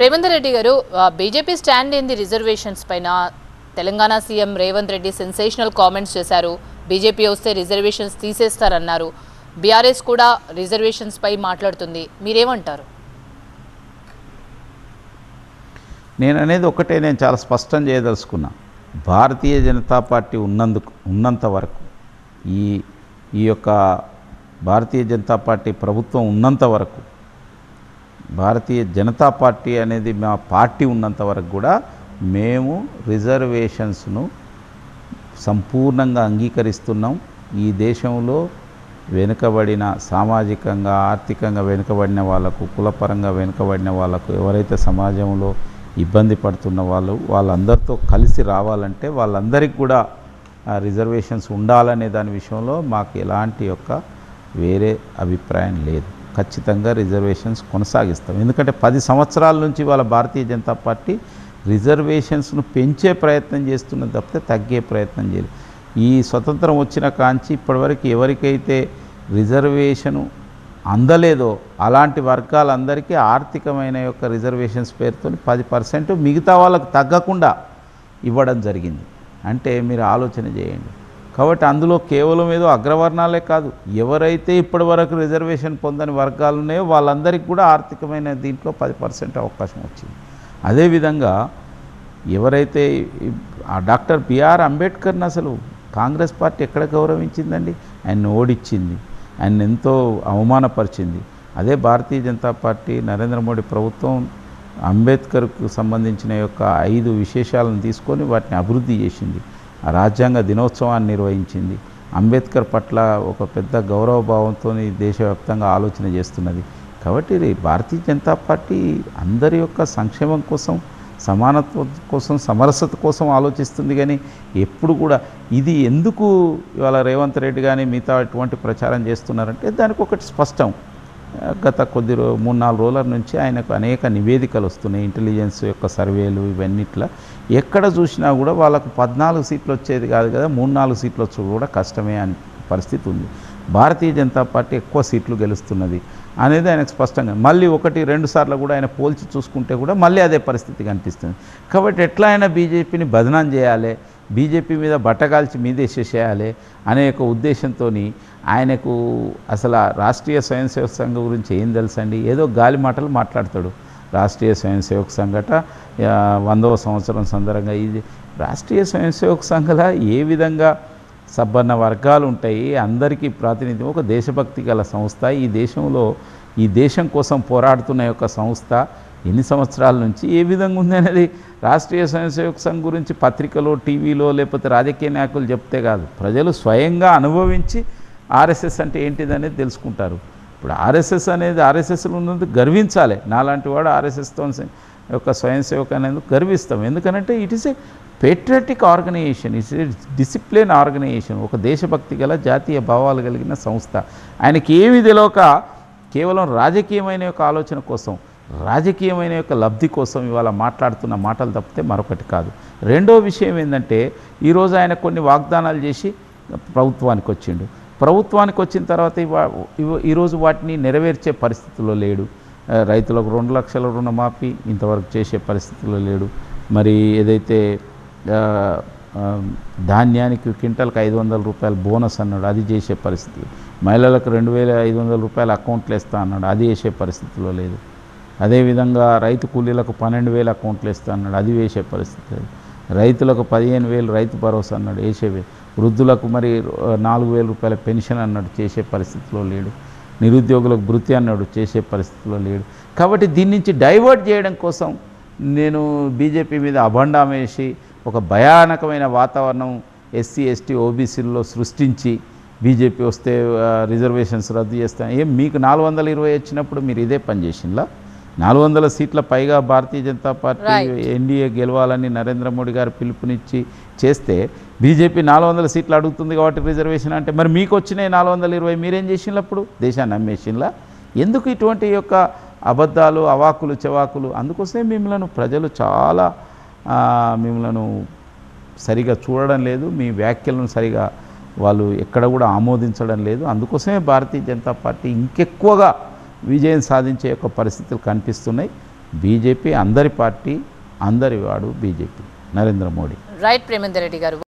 రేవంత్ రెడ్డి గారు BJP stand ఏంది reservations పైన? Telangana CM Revanth Reddy sensational comments చేశారు. బీజేపీ వస్తే రిజర్వేషన్స్ తీసేస్తారన్నారు. బీఆర్ఎస్ కూడా రిజర్వేషన్స్ పై మాట్లాడుతుంది. మీరేమంటారు? నేను అనేది ఒకటే, నేను చాలా స్పష్టం చేయదలుచుకున్నా. భారతీయ జనతా పార్టీ ఉన్నంత వరకు ఈ యొక్క భారతీయ జనతా పార్టీ ప్రభుత్వం ఉన్నంత వరకు, భారతీయ జనతా పార్టీ అనేది మా పార్టీ ఉన్నంత వరకు కూడా మేము రిజర్వేషన్స్ను సంపూర్ణంగా అంగీకరిస్తున్నాం. ఈ దేశంలో వెనుకబడిన, సామాజికంగా ఆర్థికంగా వెనుకబడిన వాళ్ళకు, కులపరంగా వెనుకబడిన వాళ్ళకు, ఎవరైతే సమాజంలో ఇబ్బంది పడుతున్న వాళ్ళందరితో కలిసి రావాలంటే వాళ్ళందరికీ కూడా రిజర్వేషన్స్ ఉండాలనే దాని విషయంలో మాకు ఎలాంటి వేరే అభిప్రాయం లేదు. ఖచ్చితంగా రిజర్వేషన్స్ కొనసాగిస్తాం. ఎందుకంటే 10 సంవత్సరాల నుంచి వాళ్ళ భారతీయ జనతా పార్టీ రిజర్వేషన్స్ను పెంచే ప్రయత్నం చేస్తున్నది తప్పితే తగ్గే ప్రయత్నం చేయలేదు. ఈ స్వతంత్రం వచ్చిన కాంచి ఇప్పటివరకు ఎవరికైతే రిజర్వేషను అందలేదో అలాంటి వర్గాలందరికీ ఆర్థికమైన రిజర్వేషన్స్ పేరుతో 10% మిగతా వాళ్ళకు తగ్గకుండా ఇవ్వడం జరిగింది. అంటే మీరు ఆలోచన చేయండి. కాబట్టి అందులో కేవలం ఏదో అగ్రవర్ణాలే కాదు, ఎవరైతే ఇప్పటివరకు రిజర్వేషన్ పొందని వర్గాలు ఉన్నాయో వాళ్ళందరికీ కూడా ఆర్థికమైన దీంట్లో 10% అవకాశం వచ్చింది. అదేవిధంగా ఎవరైతే డాక్టర్ బిఆర్ అంబేద్కర్ని అసలు కాంగ్రెస్ పార్టీ ఎక్కడ గౌరవించిందండి? ఆయన్ని ఓడించింది, ఆయన ఎంతో అవమానపరిచింది. అదే భారతీయ జనతా పార్టీ నరేంద్ర మోడీ ప్రభుత్వం అంబేద్కర్కు సంబంధించిన 5 విశేషాలను తీసుకొని వాటిని అభివృద్ధి చేసింది. ఆ రాజ్యాంగ దినోత్సవాన్ని నిర్వహించింది. అంబేద్కర్ పట్ల ఒక పెద్ద గౌరవభావంతో దేశవ్యాప్తంగా ఆలోచన చేస్తున్నది. కాబట్టి భారతీయ జనతా పార్టీ అందరి సంక్షేమం కోసం, సమానత్వం కోసం, సమరసత కోసం ఆలోచిస్తుంది. కానీ ఎప్పుడు కూడా ఇది ఎందుకు ఇవాళ రేవంత్ రెడ్డి కానీ మిగతా ఎటువంటి ప్రచారం చేస్తున్నారంటే దానికి ఒకటి స్పష్టం. గత 3-4 రోజుల నుంచి ఆయనకు అనేక నివేదికలు వస్తున్నాయి, ఇంటెలిజెన్స్ సర్వేలు, ఇవన్నిట్లా ఎక్కడ చూసినా కూడా వాళ్ళకు 14 సీట్లు వచ్చేది కాదు కదా, 3-4 సీట్లు వచ్చి కూడా కష్టమే అని పరిస్థితి ఉంది. భారతీయ జనతా పార్టీ ఎక్కువ సీట్లు గెలుస్తున్నది అనేది ఆయనకు స్పష్టంగా, మళ్ళీ 1-2 సార్లు కూడా ఆయన పోల్చి చూసుకుంటే కూడా మళ్ళీ అదే పరిస్థితి కనిపిస్తుంది. కాబట్టి ఎట్లా అయినా బీజేపీని బదనాం చేయాలి, బీజేపీ మీద బట్టగాల్చి మీదేసేసేయాలి అనే ఉద్దేశంతో ఆయనకు అసలు రాష్ట్రీయ స్వయం సేవక సంఘం గురించి ఏం తెలుసండి? ఏదో గాలి మాటలు మాట్లాడతాడు. రాష్ట్రీయ స్వయం సేవక సంఘట 100వ సంవత్సరం సందర్భంగా ఇది రాష్ట్రీయ స్వయం సేవక సంఘంలో ఏ విధంగా సబ్బన్న వర్గాలు ఉంటాయి, అందరికీ ప్రాతినిధ్యం, ఒక దేశభక్తి గల సంస్థ, ఈ దేశం కోసం పోరాడుతున్న సంస్థ ఎన్ని సంవత్సరాల నుంచి ఏ విధంగా ఉంది అనేది రాష్ట్రీయ స్వయం సేవక సంఘం గురించి పత్రికలో, టీవీలో లేకపోతే రాజకీయ నాయకులు చెప్తే కాదు, ప్రజలు స్వయంగా అనుభవించి ఆర్ఎస్ఎస్ అంటే ఏంటిదనేది తెలుసుకుంటారు. ఇప్పుడు ఆర్ఎస్ఎస్ అనేది ఆర్ఎస్ఎస్లో ఉన్నందుకు గర్వించాలి. నాలాంటి వాడు ఆర్ఎస్ఎస్తో స్వయం సేవక అనేది గర్విస్తాం. ఎందుకంటే it is a patriotic organisation, it's a discipline organisation, ఒక దేశభక్తి గల జాతీయ భావాలు కలిగిన సంస్థ. ఆయనకి ఏమి తెలియక కేవలం రాజకీయమైన ఆలోచన కోసం, రాజకీయమైన లబ్ధి కోసం ఇవాళ మాట్లాడుతున్న మాటలు తప్పితే మరొకటి కాదు. రెండో విషయం ఏంటంటే, ఈరోజు ఆయన కొన్ని వాగ్దానాలు చేసి ప్రభుత్వానికి వచ్చిండు. ప్రభుత్వానికి వచ్చిన తర్వాత ఈరోజు వాటిని నెరవేర్చే పరిస్థితుల్లో లేడు. రైతులకు 2 లక్షల రుణమాఫీ ఇంతవరకు చేసే పరిస్థితుల్లో లేడు. మరి ఏదైతే ధాన్యానికి క్వింటల్కి 500 రూపాయలు బోనస్ అన్నాడు, అది చేసే పరిస్థితి. మహిళలకు 2500 రూపాయలు అకౌంట్లు వేస్తా అన్నాడు, అది వేసే పరిస్థితిలో లేదు. అదేవిధంగా రైతు కూలీలకు 12,000 అకౌంట్లు వేస్తా అన్నాడు, అది వేసే పరిస్థితి లేదు. రైతులకు 15,000 రైతు భరోసా అన్నాడు, వేసేవే. వృద్ధులకు మరి 4,000 రూపాయల పెన్షన్ అన్నాడు, చేసే పరిస్థితిలో లేడు. నిరుద్యోగులకు భృతి అన్నాడు, చేసే పరిస్థితిలో లేడు. కాబట్టి దీని నుంచి డైవర్ట్ చేయడం కోసం నేను బీజేపీ మీద అభండం వేసి ఒక భయానకమైన వాతావరణం ఎస్సీ, ఎస్టీ, ఓబీసీల్లో సృష్టించి బీజేపీ వస్తే రిజర్వేషన్స్ రద్దు చేస్తాను. మీకు 420 వచ్చినప్పుడు మీరు ఇదే పని చేసిందా? 400 సీట్ల పైగా భారతీయ జనతా పార్టీ ఎన్డీఏ గెలవాలని నరేంద్ర మోడీ గారు పిలుపునిచ్చి చేస్తే బీజేపీ 400 సీట్లు అడుగుతుంది కాబట్టి రిజర్వేషన్ అంటే, మరి మీకు వచ్చినాయి 420, మీరేం చేసిండ్రు? అప్పుడు దేశాన్ని అమ్మేసిండ్లా? ఎందుకు ఇటువంటి అబద్ధాలు, అవాకులు చెవాకులు? అందుకోసమే మిమ్మల్ని ప్రజలు చాలా మిమ్మల్ని సరిగా చూడడం లేదు, మీ వ్యాఖ్యలను సరిగా వాళ్ళు ఎక్కడ కూడా ఆమోదించడం లేదు. అందుకోసమే భారతీయ జనతా పార్టీ ఇంకెక్కువగా విజయం సాధించే పరిస్థితులు కనిపిస్తున్నాయి. బీజేపీ అందరి పార్టీ, అందరి వాడు బీజేపీ, నరేంద్ర మోడీ. రైట్ ప్రేమేందర్ రెడ్డి గారు.